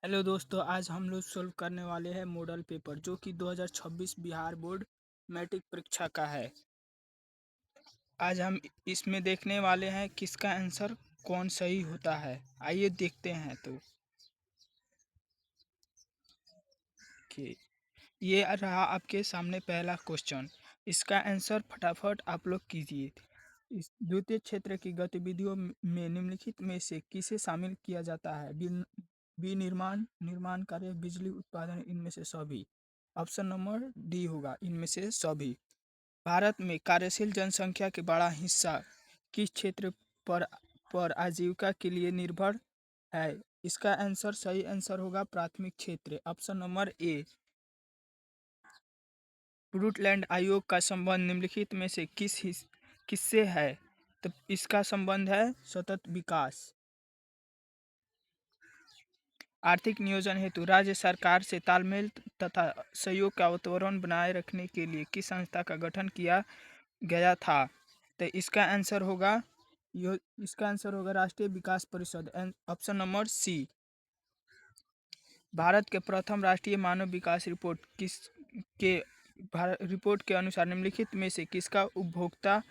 Hello दोस्तों, आज हम लोग सॉल्व करने वाले हैं मॉडल पेपर जो कि 2026 बिहार बोर्ड मैट्रिक परीक्षा का है। आज हम इसमें देखने वाले हैं किसका आंसर कौन सही होता है। आइए देखते हैं। तो कि ये रहा आपके सामने पहला क्वेश्चन। इसका आंसर फटाफट आप लोग कीजिए। इस द्वितीय क्षेत्र की गतिविधियों में निम्नलिखित में से किसे शामिल किया जाता है? विनिर्माण, निर्माण कार्य, बिजली उत्पादन, इनमें से सभी। ऑप्शन नंबर डी होगा, इनमें से सभी। भारत में कार्यशील जनसंख्या के बड़ा हिस्सा किस क्षेत्र पर आजीविका के लिए निर्भर है? इसका आंसर सही आंसर होगा प्राथमिक क्षेत्र, ऑप्शन नंबर ए। ब्रूटलैंड आयोग का संबंध निम्नलिखित में से किससे है? तो इसका संबंध है सतत विकास। आर्थिक नियोजन हेतु राज्य सरकार से तालमेल तथा सहयोग का वातावरण बनाए रखने के लिए किस संस्था का गठन किया गया था? तो इसका आंसर होगा राष्ट्रीय विकास परिषद, ऑप्शन नंबर सी। भारत के प्रथम राष्ट्रीय मानव विकास के रिपोर्ट के अनुसार निम्नलिखित में से किसका उपभोक्ता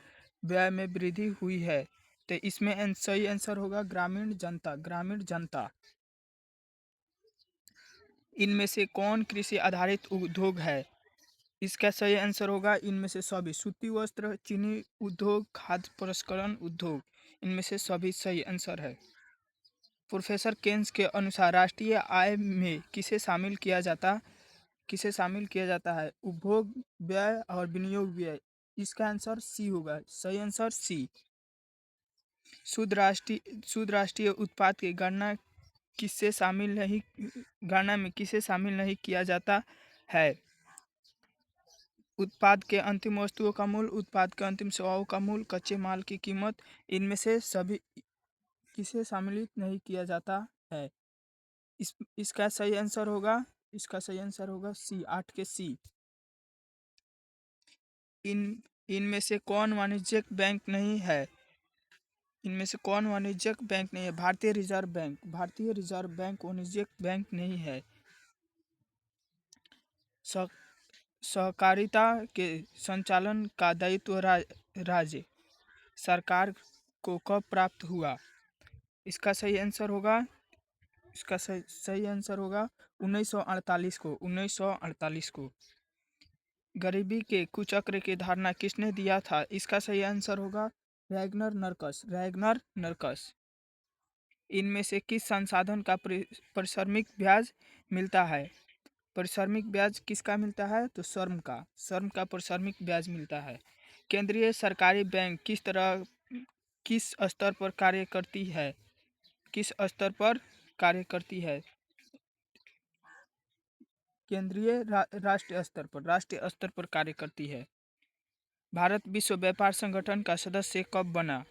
व्यय में वृद्धि हुई है? तो इसमें सही आंसर होगा ग्रामीण जनता, ग्रामीण जनता। इनमें से कौन कृषि आधारित उद्योग है? इसका सही आंसर होगा इनमें से सभी। सूती वस्त्र, चीनी उद्योग, खाद्य प्रसंस्करण उद्योग, इनमें से सभी सही आंसर है। प्रोफेसर केन्स के अनुसार राष्ट्रीय आय में किसे शामिल किया जाता है? उपभोग व्यय और विनियोग व्यय। इसका आंसर सी होगा, सही आंसर सी। शुद्ध राष्ट्रीय उत्पाद की गणना में किसे शामिल नहीं किया जाता है? उत्पाद के अंतिम वस्तुओं का मूल्य, उत्पाद के अंतिम सेवाओं का मूल्य, कच्चे माल की कीमत, इनमें से सभी किसे सम्मिलित नहीं किया जाता है? इसका सही आंसर होगा सी, 8 के सी। इन इनमें से कौन वाणिज्यिक बैंक नहीं है? इनमें से कौन वाणिज्यिक बैंक नहीं है? भारतीय रिजर्व बैंक, भारतीय रिजर्व बैंक वाणिज्यिक बैंक नहीं है। सहकारिता के संचालन का दायित्व राज्य सरकार को कब प्राप्त हुआ? इसका सही आंसर होगा सही आंसर होगा 1948 को, 1948 को। गरीबी के कुचक्र की धारणा किसने दिया था? इसका सही आंसर होगा रैगनर नरकस, रैगनर नरकस। इनमें से किस संसाधन का पारिश्रमिक ब्याज मिलता है? पारिश्रमिक ब्याज किसका मिलता है? तो श्रम का पारिश्रमिक ब्याज मिलता है। केंद्रीय सरकारी बैंक किस स्तर पर कार्य करती है? किस स्तर पर कार्य करती है? राष्ट्रीय स्तर पर कार्य करती है। भारत विश्व व्यापार संगठन का सदस्य कब बना?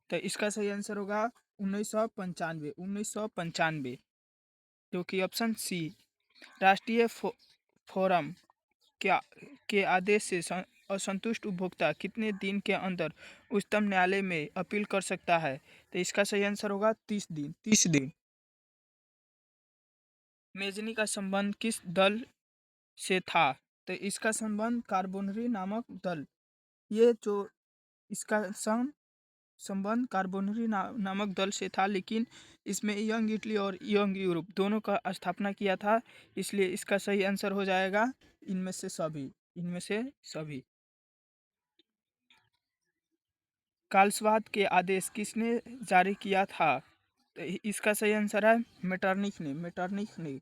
तो इसका सही आंसर होगा 1995, 1995, जो कि ऑप्शन सी। राष्ट्रीय फोरम क्या के आदेश से असंतुष्ट उपभोक्ता कितने दिन के अंदर उच्चतम न्यायालय में अपील कर सकता है? तो इसका सही आंसर होगा 30 दिन, 30 दिन। मेजनी का संबंध किस दल से था? तो इसका संबंध कार्बोनरी नामक दल, ये जो इसका संबंध कार्बोनरी नामक दल से था, लेकिन इसमें यंग इटली और यंग यूरोप दोनों का स्थापना किया था, इसलिए इसका सही आंसर हो जाएगा इनमें से सभी, इनमें से सभी। कालसवाद के आदेश किसने जारी किया था? तो इसका सही आंसर है मेटरनिख ने, मेटरनिख ने।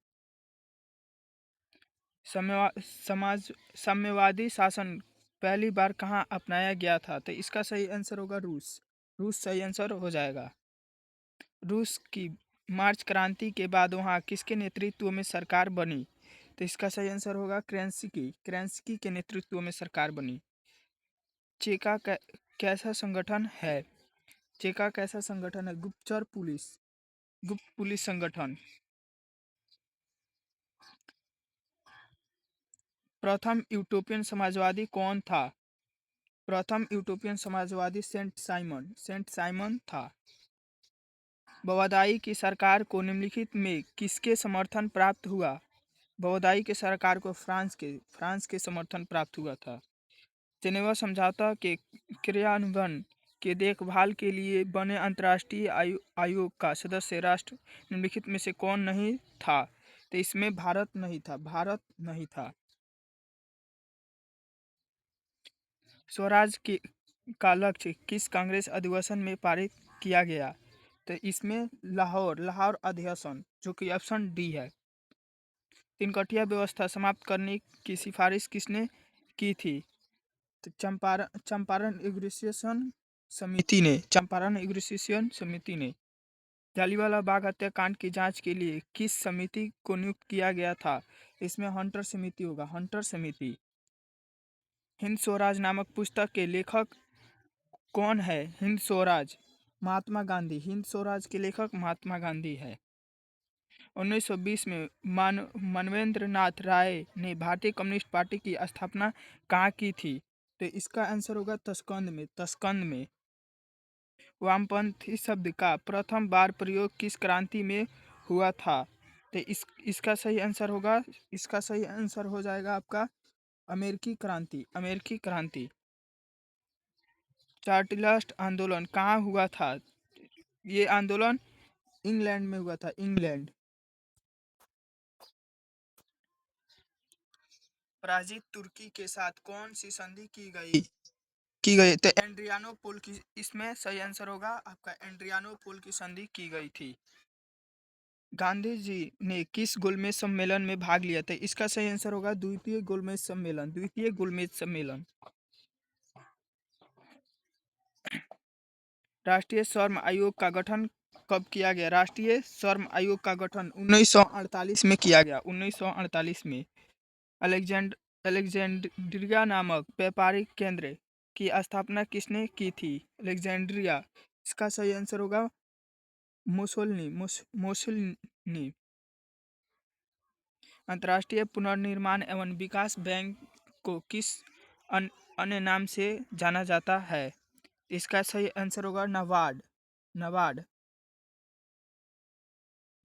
साम्यवादी शासन पहली बार कहाँ अपनाया गया था? तो इसका सही आंसर होगा रूस, रूस सही आंसर हो जाएगा। रूस की मार्च क्रांति के बाद वहाँ किसके नेतृत्व में सरकार बनी? तो इसका सही आंसर होगा क्रेंस्की के नेतृत्व में सरकार बनी। चेका कैसा संगठन है? चेका कैसा संगठन है? गुप्त पुलिस संगठन। प्रथम यूटोपियन समाजवादी कौन था? प्रथम यूटोपियन समाजवादी सेंट साइमन था। बवादाई की सरकार को निम्नलिखित में किसके समर्थन प्राप्त हुआ? बवादाई की सरकार को फ्रांस के समर्थन प्राप्त हुआ था। जेनेवा समझौता के क्रियान्वयन के देखभाल के लिए बने अंतर्राष्ट्रीय आयोग का सदस्य राष्ट्र निम्नलिखित में से कौन नहीं था? तो इसमें भारत नहीं था। स्वराज का लक्ष्य किस कांग्रेस अधिवेशन में पारित किया गया? तो इसमें लाहौर अधिवेशन, जो कि ऑप्शन डी है। तीन कठिया व्यवस्था समाप्त करने की सिफारिश किसने की थी? तो चंपारण एग्रीसिएशन समिति ने। जालियांवाला बाग हत्याकांड की जांच के लिए किस समिति को नियुक्त किया गया था? इसमें हंटर समिति होगा, हंटर समिति। हिंद स्वराज नामक पुस्तक के लेखक कौन है? हिंद स्वराज, महात्मा गांधी। हिंद स्वराज के लेखक महात्मा गांधी है। 1920 में मानवेंद्र नाथ राय ने भारतीय कम्युनिस्ट पार्टी की स्थापना कहाँ की थी? तो इसका आंसर होगा तस्कंद में। वामपंथी शब्द का प्रथम बार प्रयोग किस क्रांति में हुआ था? तो इसका सही आंसर हो जाएगा आपका अमेरिकी क्रांति। चार्टिस्ट आंदोलन कहाँ हुआ था? ये आंदोलन इंग्लैंड में हुआ था, इंग्लैंड। पराजित तुर्की के साथ कौन सी संधि की गई? तो एड्रियानोपोल की, इसमें सही आंसर होगा आपका एड्रियानोपोल की संधि की गई थी। गांधी जी ने किस गोलमेज सम्मेलन में भाग लिया था? इसका सही आंसर होगा द्वितीय गोलमेज सम्मेलन। राष्ट्रीय श्रम आयोग का गठन कब किया गया? राष्ट्रीय श्रम आयोग का गठन 1948 में किया गया, 1948 में। अलेक्जेंड्रिया नामक व्यापारिक केंद्र की स्थापना किसने की थी? अलेक्जेंड्रिया। इसका सही आंसर होगा मुसोलिनी। अंतर्राष्ट्रीय पुनर्निर्माण एवं विकास बैंक को किस अन्य नाम से जाना जाता है? इसका सही आंसर होगा नाबार्ड।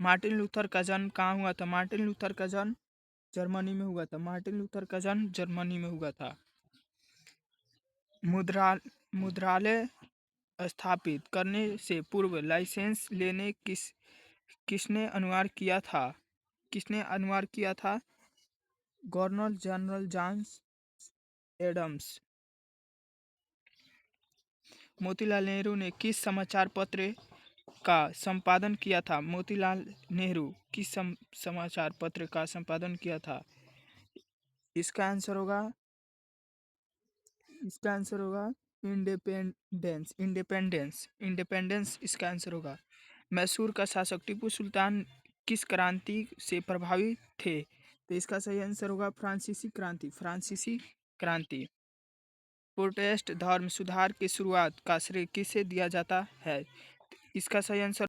मार्टिन लूथर का जन्म कहाँ हुआ था? मार्टिन लूथर का जन्म जर्मनी में हुआ था। मुद्रालय स्थापित करने से पूर्व लाइसेंस लेने किसने अनिवार्य किया था? Governor general John Adams. Motilal Nehru ने किस समाचार पत्र का संपादन किया था? मोतीलाल नेहरू किस समाचार पत्र का संपादन किया था? इसका आंसर होगा इंडिपेंडेंस इसका आंसर होगा। मैसूर का शासक टीपू सुल्तान किस क्रांति से प्रभावित थे? तो इसका सही आंसर होगा फ्रांसीसी क्रांति। प्रोटेस्ट धर्म सुधार की शुरुआत का श्रेय किसे दिया जाता है? इसका सही आंसर